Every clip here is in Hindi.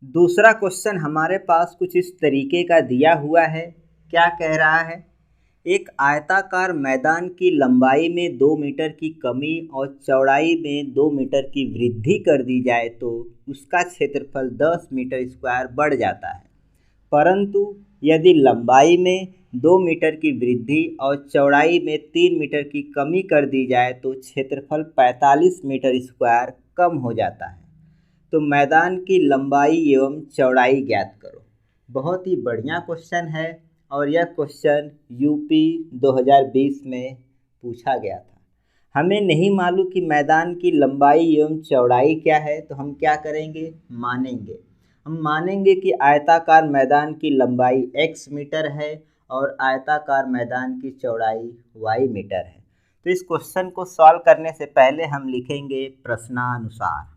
दूसरा क्वेश्चन हमारे पास कुछ इस तरीके का दिया हुआ है। क्या कह रहा है? एक आयताकार मैदान की लंबाई में 2 मीटर की कमी और चौड़ाई में 2 मीटर की वृद्धि कर दी जाए तो उसका क्षेत्रफल 10 मीटर स्क्वायर बढ़ जाता है, परंतु यदि लंबाई में 2 मीटर की वृद्धि और चौड़ाई में 3 मीटर की कमी कर दी जाए तो क्षेत्रफल 45 मीटर स्क्वायर कम हो जाता है। तो मैदान की लंबाई एवं चौड़ाई ज्ञात करो। बहुत ही बढ़िया क्वेश्चन है और यह क्वेश्चन यूपी 2020 में पूछा गया था। हमें नहीं मालूम कि मैदान की लंबाई एवं चौड़ाई क्या है, तो हम क्या करेंगे? हम मानेंगे कि आयताकार मैदान की लंबाई x मीटर है और आयताकार मैदान की चौड़ाई y मीटर है। तो इस क्वेश्चन को सॉल्व करने से पहले हम लिखेंगे प्रश्नानुसार।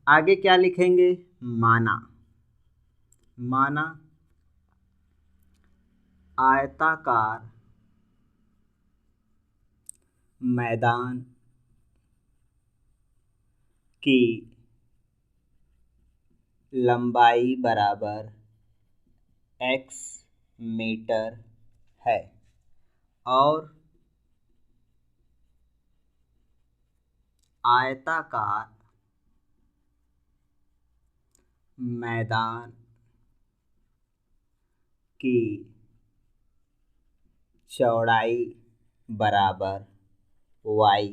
आगे क्या लिखेंगे? माना आयताकार मैदान की लंबाई बराबर x मीटर है और आयताकार मैदान की चौड़ाई बराबर y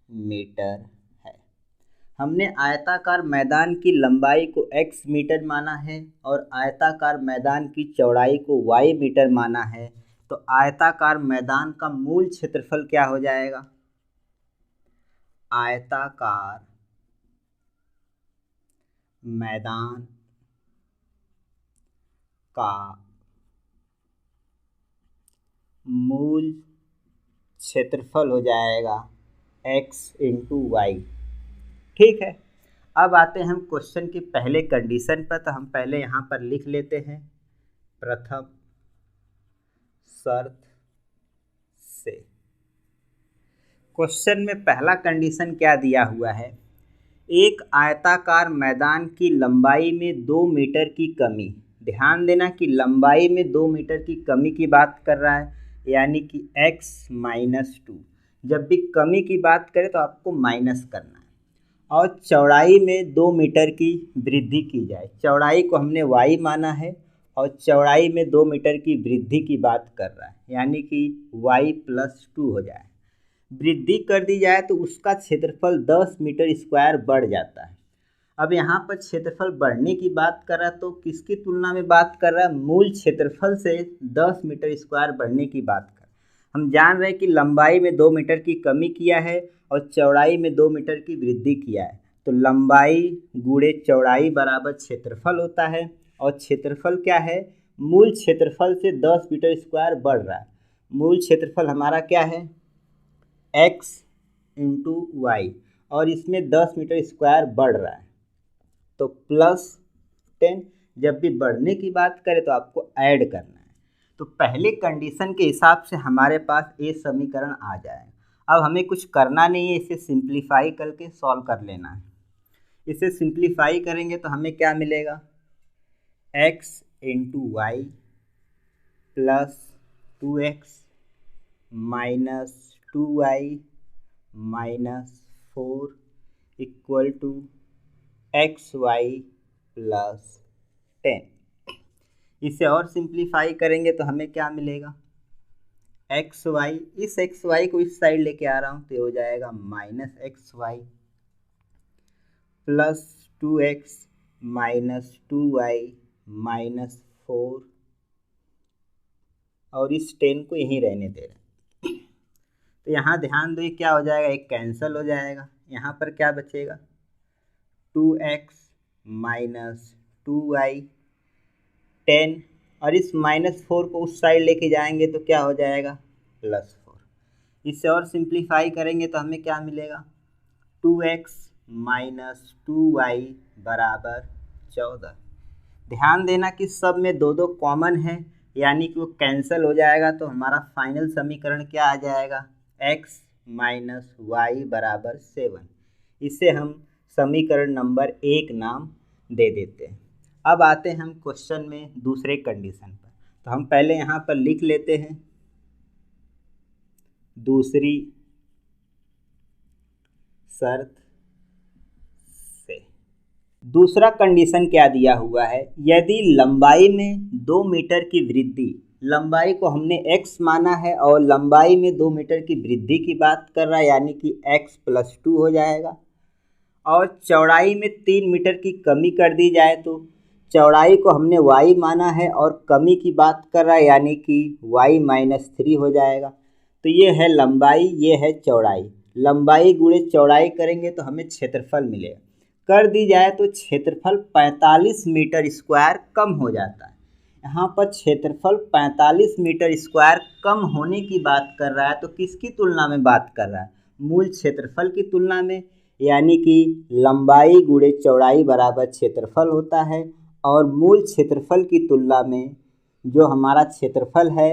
मीटर है। हमने आयताकार मैदान की लंबाई को x मीटर माना है और आयताकार मैदान की चौड़ाई को y मीटर माना है, तो आयताकार मैदान का मूल क्षेत्रफल क्या हो जाएगा? आयताकार मैदान का मूल क्षेत्रफल हो जाएगा x इंटू वाई। ठीक है, अब आते हैं हम क्वेश्चन की पहले कंडीशन पर। तो हम पहले यहाँ पर लिख लेते हैं प्रथम शर्त से। क्वेश्चन में पहला कंडीशन क्या दिया हुआ है? एक आयताकार मैदान की लंबाई में 2 मीटर की कमी। ध्यान देना कि लंबाई में 2 मीटर की कमी की बात कर रहा है, यानी कि x माइनस 2। जब भी कमी की बात करें तो आपको माइनस करना है। और चौड़ाई में 2 मीटर की वृद्धि की जाए। चौड़ाई को हमने y माना है और चौड़ाई में 2 मीटर की वृद्धि की बात कर रहा है, यानी कि y प्लस 2 हो जाए। वृद्धि कर दी जाए तो उसका क्षेत्रफल 10 मीटर स्क्वायर बढ़ जाता है। अब यहाँ पर क्षेत्रफल बढ़ने की बात कर रहा है, तो किसकी तुलना में बात कर रहा है? मूल क्षेत्रफल से 10 मीटर स्क्वायर बढ़ने की बात कर। हम जान रहे हैं कि लंबाई में 2 मीटर की कमी किया है और चौड़ाई में 2 मीटर की वृद्धि किया है, तो लंबाई गुणे चौड़ाई बराबर क्षेत्रफल होता है। और क्षेत्रफल क्या है? मूल क्षेत्रफल से 10 मीटर स्क्वायर बढ़ रहा है। मूल क्षेत्रफल हमारा क्या है? x इंटू वाई, और इसमें 10 मीटर स्क्वायर बढ़ रहा है, तो प्लस 10। जब भी बढ़ने की बात करें तो आपको ऐड करना है। तो पहले कंडीशन के हिसाब से हमारे पास ये समीकरण आ जाएगा। अब हमें कुछ करना नहीं है, इसे सिंप्लीफाई करके सॉल्व कर लेना है। इसे सिंप्लीफाई करेंगे तो हमें क्या मिलेगा? x into y plus 2x minus 2y minus 4 equal to xy plus 10। इसे और सिंप्लीफाई करेंगे तो हमें क्या मिलेगा? xy, इस xy को इस साइड लेके आ रहा हूँ तो हो जाएगा minus xy plus 2x minus 2y minus 4, और इस 10 को यहीं रहने दे रहे हैं। तो यहाँ ध्यान दो, क्या हो जाएगा? एक कैंसिल हो जाएगा। यहाँ पर क्या बचेगा? 2x माइनस 2y 10, और इस माइनस 4 को उस साइड लेके जाएंगे तो क्या हो जाएगा? प्लस 4। इससे और सिंप्लीफाई करेंगे तो हमें क्या मिलेगा? 2x माइनस 2y बराबर 14। ध्यान देना कि सब में दो दो कॉमन है, यानी कि वो कैंसिल हो जाएगा। तो हमारा फाइनल समीकरण क्या आ जाएगा? x माइनस वाई बराबर 7। इसे हम समीकरण नंबर 1 नाम दे देते हैं। अब आते हैं हम क्वेश्चन में दूसरे कंडीशन पर। तो हम पहले यहाँ पर लिख लेते हैं दूसरी शर्त से। दूसरा कंडीशन क्या दिया हुआ है, यदि लंबाई में 2 मीटर की वृद्धि, लंबाई को हमने x माना है और लंबाई में 2 मीटर की वृद्धि की बात कर रहा है, यानी कि x + 2 हो जाएगा, और चौड़ाई में 3 मीटर की कमी कर दी जाए तो चौड़ाई को हमने y माना है और कमी की बात कर रहा है, यानी कि y - 3 हो जाएगा। तो ये है लंबाई, ये है चौड़ाई। लंबाई गुणे चौड़ाई करेंगे तो हमें क्षेत्रफल मिलेगा। कर दी जाए तो क्षेत्रफल 45 मीटर स्क्वायर कम हो जाता है। यहाँ पर क्षेत्रफल 45 मीटर स्क्वायर कम होने की बात कर रहा है, तो किसकी तुलना में बात कर रहा है, मूल क्षेत्रफल की तुलना में, यानी कि लंबाई गुणे चौड़ाई बराबर क्षेत्रफल होता है, और मूल क्षेत्रफल की तुलना में जो हमारा क्षेत्रफल है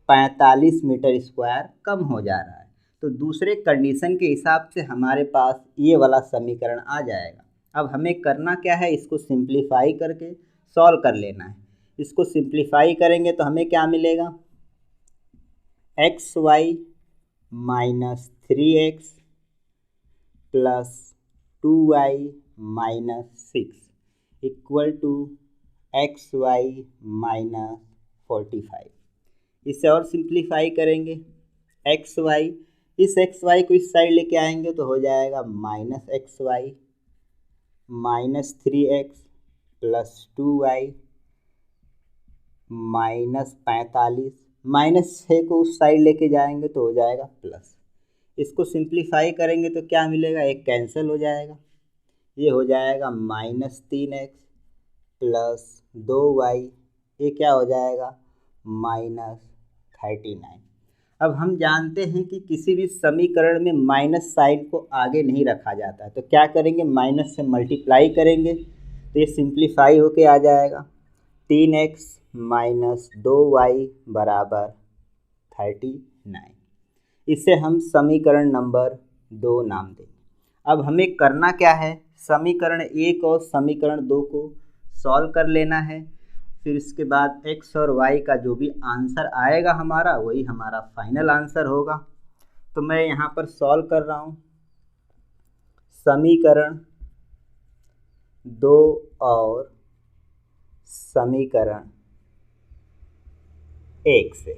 45 मीटर स्क्वायर कम हो जा रहा है। तो दूसरे कंडीशन के हिसाब से हमारे पास ये वाला समीकरण आ जाएगा। अब हमें करना क्या है, इसको सिंप्लीफाई करके सॉल्व कर लेना है। इसको सिंप्लीफाई करेंगे तो हमें क्या मिलेगा, xy - 3x + 2y - 6 equal to xy - 45। इसे और सिंप्लीफाई करेंगे, xy, इस xy को इस साइड लेके आएंगे तो हो जाएगा -xy - 3x + 2y - 45, -6 को उस साइड लेके जाएंगे तो हो जाएगा प्लस। इसको सिंप्लीफाई करेंगे तो क्या मिलेगा, एक कैंसिल हो जाएगा, ये हो जाएगा -3x + 2y, ये क्या हो जाएगा -39। अब हम जानते हैं कि किसी भी समीकरण में माइनस साइन को आगे नहीं रखा जाता है, तो क्या करेंगे, माइनस से मल्टीप्लाई करेंगे तो ये सिंप्लीफाई होके आ जाएगा 3x - 2y बराबर 39। इसे हम समीकरण नंबर 2 नाम देंगे। अब हमें करना क्या है, समीकरण 1 और समीकरण 2 को सॉल्व कर लेना है। फिर इसके बाद x और y का जो भी आंसर आएगा हमारा, वही हमारा फाइनल आंसर होगा। तो मैं यहाँ पर सॉल्व कर रहा हूँ समीकरण 2 और समीकरण 1 से।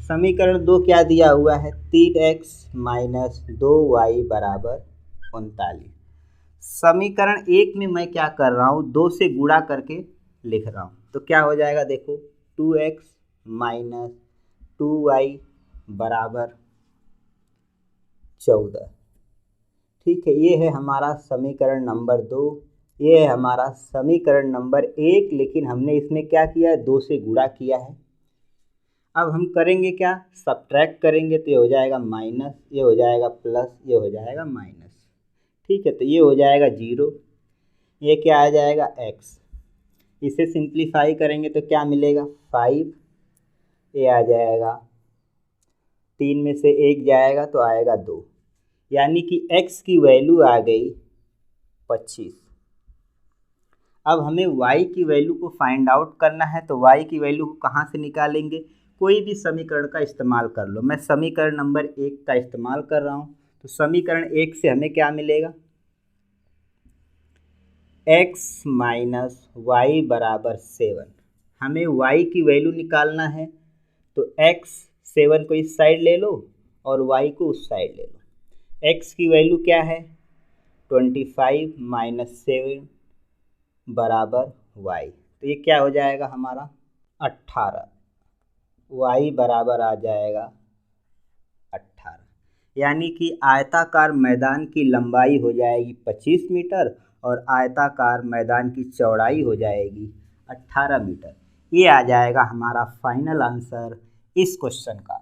समीकरण 2 क्या दिया हुआ है, 3x - 2y बराबर 39। समीकरण 1 में मैं क्या कर रहा हूँ, 2 से गुणा करके लिख रहा हूँ, तो क्या हो जाएगा, देखो 2x - 2y बराबर 14। ठीक है, ये है हमारा समीकरण नंबर 2, ये है हमारा समीकरण नंबर 1, लेकिन हमने इसमें क्या किया है, 2 से गुणा किया है। अब हम करेंगे क्या, सब्ट्रैक्ट करेंगे तो ये हो जाएगा माइनस, ये हो जाएगा प्लस, ये हो जाएगा माइनस। ठीक है, तो ये हो जाएगा 0, ये क्या आ जाएगा x। इसे सिंप्लीफाई करेंगे तो क्या मिलेगा 5, ये आ जाएगा 3 में से 1 जाएगा तो आएगा 2, यानी कि x की वैल्यू आ गई 25। अब हमें y की वैल्यू को फाइंड आउट करना है, तो y की वैल्यू को कहाँ से निकालेंगे, कोई भी समीकरण का इस्तेमाल कर लो। मैं समीकरण नंबर 1 का इस्तेमाल कर रहा हूँ, तो समीकरण 1 से हमें क्या मिलेगा, x - y बराबर 7। हमें y की वैल्यू निकालना है, तो x 7 को इस साइड ले लो और y को उस साइड ले लो। x की वैल्यू क्या है, 25 - 7 बराबर y, तो ये क्या हो जाएगा हमारा 18, y बराबर आ जाएगा 18, यानी कि आयताकार मैदान की लंबाई हो जाएगी 25 मीटर और आयताकार मैदान की चौड़ाई हो जाएगी 18 मीटर। ये आ जाएगा हमारा फाइनल आंसर इस क्वेश्चन का।